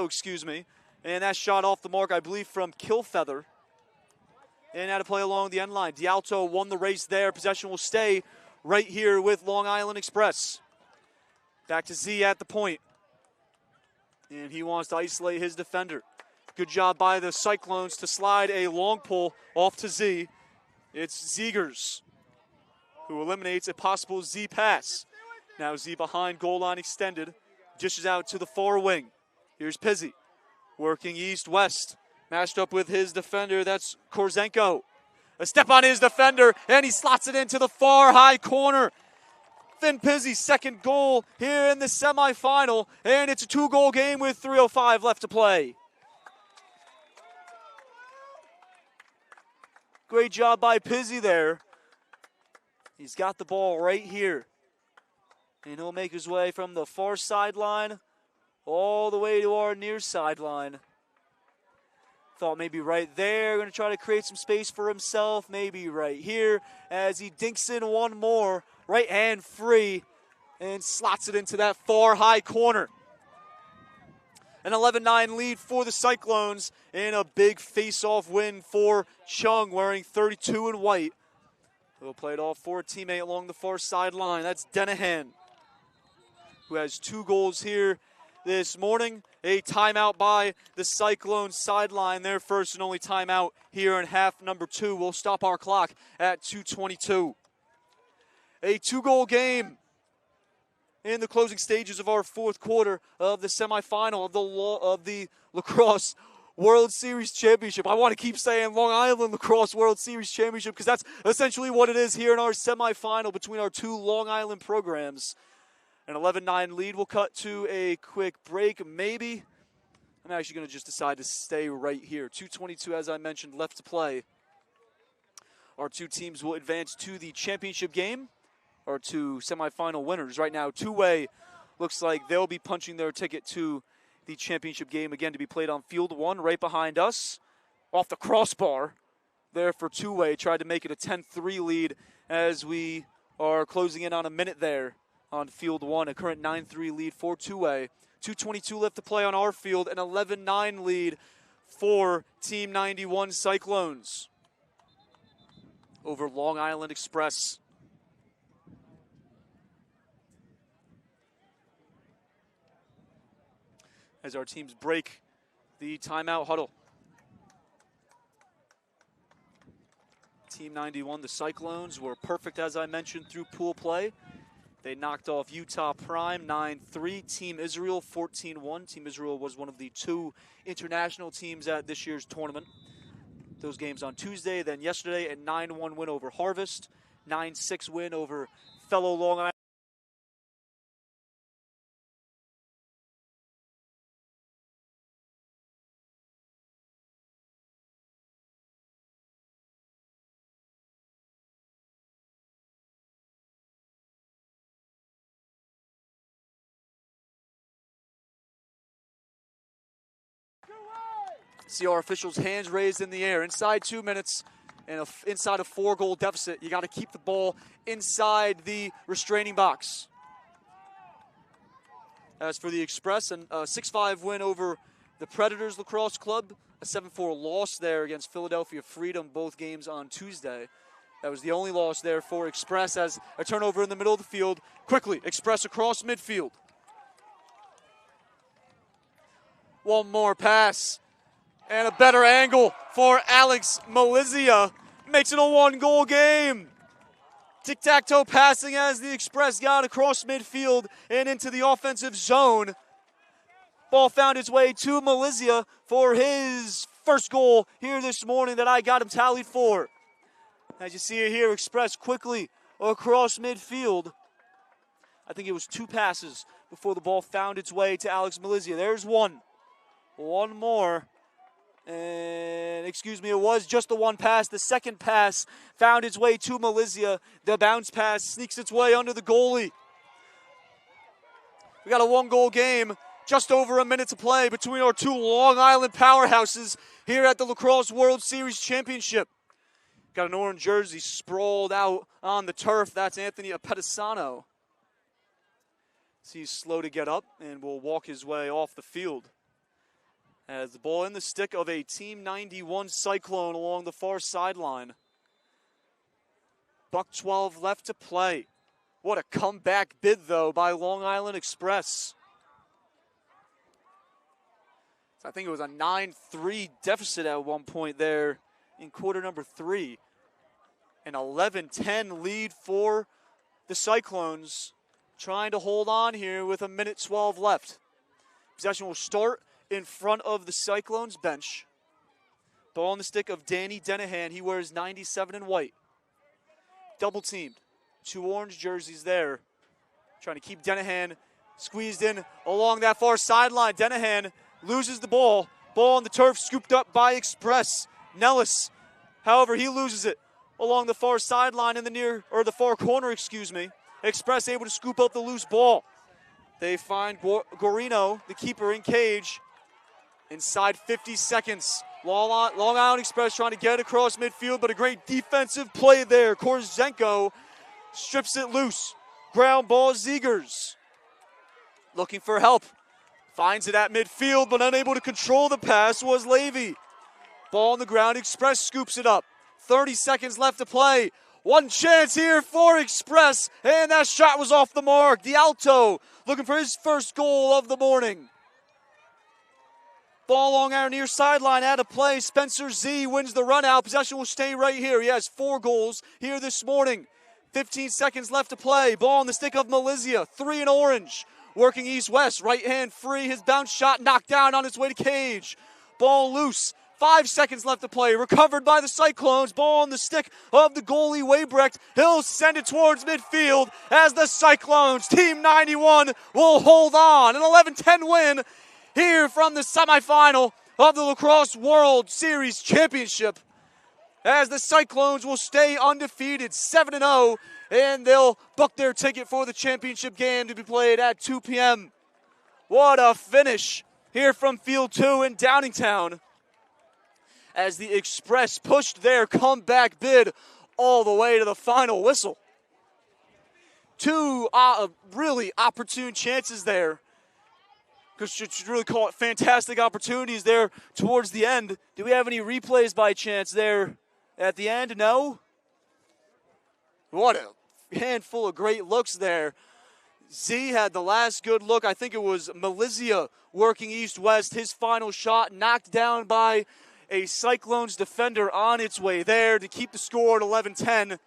excuse me. And that shot off the mark, I believe, from Killfeather. And had to play along the end line. D'Alto won the race there. Possession will stay right here with Long Island Express. Back to Z at the point. And he wants to isolate his defender. Good job by the Cyclones to slide a long pull off to Z. It's Zegers who eliminates a possible Z pass. Now Z behind, goal line extended. Dishes out to the far wing. Here's Pizzi working east-west. Matched up with his defender, that's Korzenko. A step on his defender, and he slots it into the far high corner. Finn Pizzi's second goal here in the semifinal, and it's a 2-goal game with 3:05 left to play. Great job by Pizzi there. He's got the ball right here. And he'll make his way from the far sideline all the way to our near sideline. Thought maybe right there, going to try to create some space for himself. Maybe right here as he dinks in one more. Right hand free and slots it into that far high corner. An 11-9 lead for the Cyclones and a big face-off win for Chung wearing 32 in white. He'll play it off for a teammate along the far sideline. That's Denahan, who has 2 goals here this morning. A timeout by the Cyclones sideline, their first and only timeout here in half number 2. We'll stop our clock at 2:22. A 2-goal game in the closing stages of our 4th quarter of the semifinal of the Lacrosse World Series Championship. I want to keep saying Long Island Lacrosse World Series Championship because that's essentially what it is here in our semifinal between our 2 Long Island programs. An 11-9 lead. We'll cut to a quick break, maybe. I'm actually going to just decide to stay right here. 2:22, as I mentioned, left to play. Our 2 teams will advance to the championship game. Our 2 semifinal winners. Right now, two-way looks like they'll be punching their ticket to the championship game, again, to be played on field 1 right behind us. Off the crossbar there for two-way. Tried to make it a 10-3 lead as we are closing in on a minute there on field 1, a current 9-3 lead for two-way. 2:22 left to play on our field, an 11-9 lead for Team 91 Cyclones over Long Island Express. as our teams break the timeout huddle. Team 91, the Cyclones, were perfect, as I mentioned, through pool play. They knocked off Utah Prime 9-3. Team Israel 14-1. Team Israel was one of the 2 international teams at this year's tournament. Those games on Tuesday, then yesterday, a 9-1 win over Harvest, 9-6 win over fellow Long Island. See our officials' hands raised in the air. Inside 2 minutes and inside a 4-goal deficit, you got to keep the ball inside the restraining box. As for the Express, a 6-5 win over the Predators Lacrosse Club, a 7-4 loss there against Philadelphia Freedom, both games on Tuesday. That was the only loss there for Express, as a turnover in the middle of the field. Quickly, Express across midfield. One more pass. And a better angle for Alex Malizia. Makes it a 1-goal game. Tic-tac-toe passing as the Express got across midfield and into the offensive zone. Ball found its way to Malizia for his first goal here this morning that I got him tallied for. As you see it here, Express quickly across midfield. I think it was 2 passes before the ball found its way to Alex Malizia. There's one. One more. And, excuse me, it was just the one pass. The second pass found its way to Malizia. The bounce pass sneaks its way under the goalie. We got a 1-goal game, just over a minute to play between our 2 Long Island powerhouses here at the Lacrosse World Series Championship. Got an orange jersey sprawled out on the turf. That's Anthony Apettisano. He's slow to get up and will walk his way off the field. As the ball in the stick of a Team 91 Cyclone along the far sideline. $1:12 left to play. What a comeback bid, though, by Long Island Express. I think it was a 9-3 deficit at one point there in quarter number 3. An 11-10 lead for the Cyclones, trying to hold on here with 1:12 left. Possession will start in front of the Cyclones bench. Ball on the stick of Danny Denahan. He wears 97 in white. Double teamed. 2 orange jerseys there. Trying to keep Denahan squeezed in along that far sideline. Denahan loses the ball. Ball on the turf, scooped up by Express. Nellis, however, he loses it along the far sideline in the far corner, excuse me. Express able to scoop up the loose ball. They find Gorino, the keeper, in cage. Inside 50 seconds. Long Island Express trying to get across midfield, but a great defensive play there. Korzenko strips it loose. Ground ball, Zegers. Looking for help. Finds it at midfield, but unable to control the pass was Levy. Ball on the ground, Express scoops it up. 30 seconds left to play. One chance here for Express, and that shot was off the mark. The Alto looking for his first goal of the morning. Ball along our near sideline, out of play. Spencer Z wins the run out. Possession will stay right here. He has 4 goals here this morning. 15 seconds left to play. Ball on the stick of Malizia. 3 in orange. Working east-west. Right hand free. His bounce shot knocked down on its way to cage. Ball loose. 5 seconds left to play. Recovered by the Cyclones. Ball on the stick of the goalie, Waybrecht. He'll send it towards midfield as the Cyclones, Team 91, will hold on. An 11-10 win here from the semifinal of the Lacrosse World Series Championship, as the Cyclones will stay undefeated, 7-0, and they'll book their ticket for the championship game to be played at 2 p.m. What a finish here from Field 2 in Downingtown, as the Express pushed their comeback bid all the way to the final whistle. 2 really opportune chances there. Because you should really call it fantastic opportunities there towards the end. Do we have any replays by chance there at the end? No? What a handful of great looks there. Z had the last good look. I think it was Malizia working east-west. His final shot knocked down by a Cyclones defender on its way there to keep the score at 11-10.